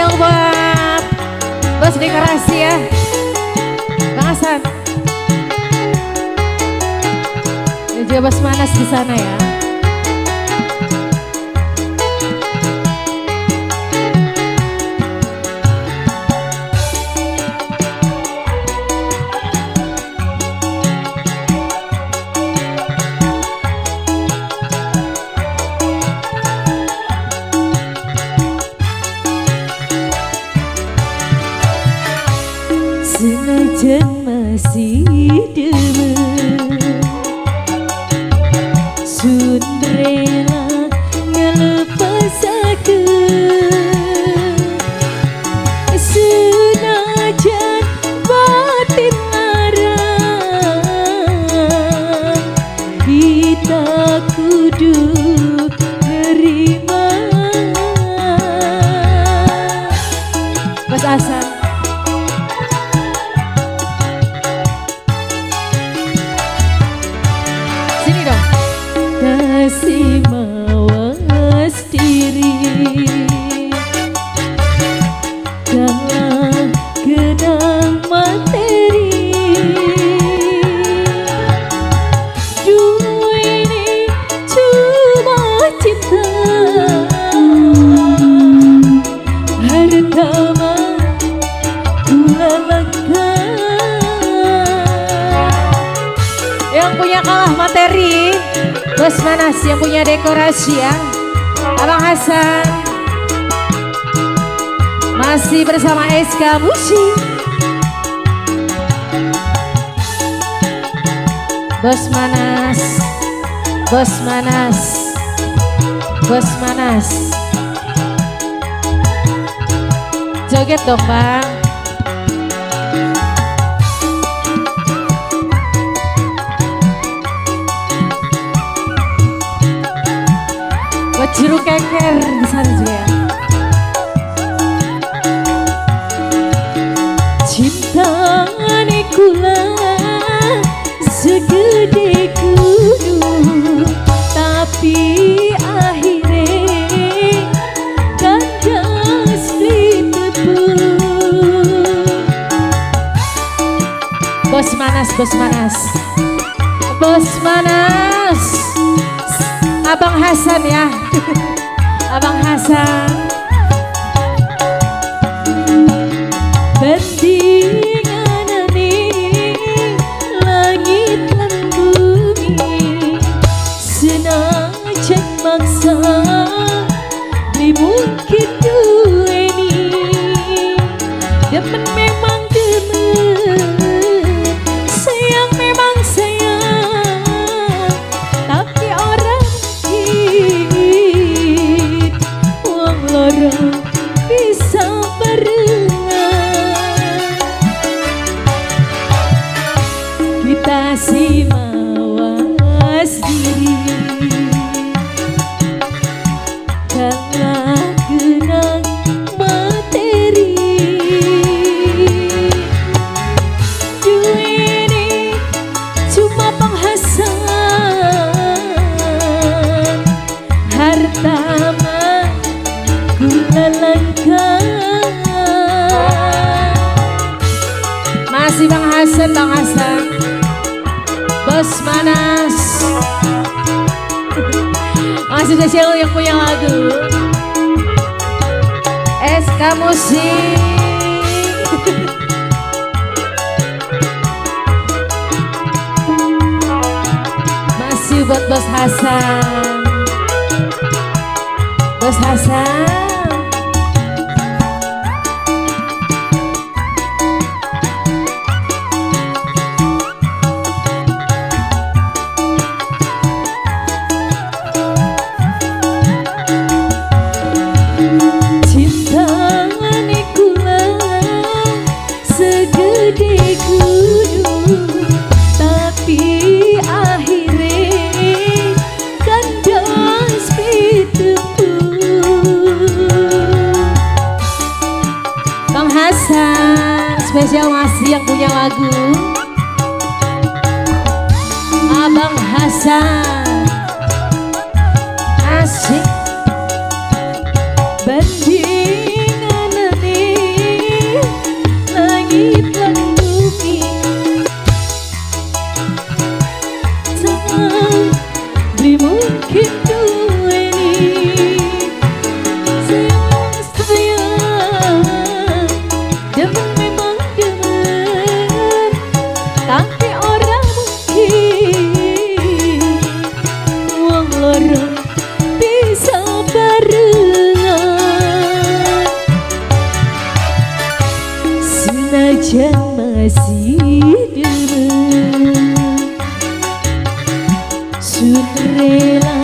spesial buat bos dekorasi ya, Bang Hasan. Dan juga bos Manas di sana ya. Senajan masih demen sun rela ngelepasakeun, senajan batin larang kita kudu nerima. Bos Hasan. Kasih mawas diri dalam genang materi, dunia ini cuma cinta, harta mah gula langka. Yang punya kalah materi Bos Manas, yang punya dekorasi ya, Abang Hasan. Masih bersama SK Musik. Bos Manas, Bos Manas, Bos Manas. Joget dong Bang. Juru keker di sana juga ya. Cinta kula segede gunung, tapi akhirnya kandas ditepung. Bos Manas, Bos Manas, Bos Manas. Abang Hasan ya, Abang Hasan. Bandingan ini langit lan bumi, senajan maksa dimungkin duweni, demen memang demen, sayang memang sayang, tapi orang wong loro bisa barengan. Kita si mawas diri dalam genang materi, duit ini cuma penghasan, harta mah gula langka. Masih Bang Hasan, Bang Hasan. Bos Manas. Masih spesial yang punya lagu SK Musik. Masih buat Bos Hasan, Bos Hasan. Segede gunung, tapi akhirnya kandas ditepung. Bang Hasan, spesial masih yang punya lagu Abang Hasan. Asik. Bandingan Senajan masih demen sun rela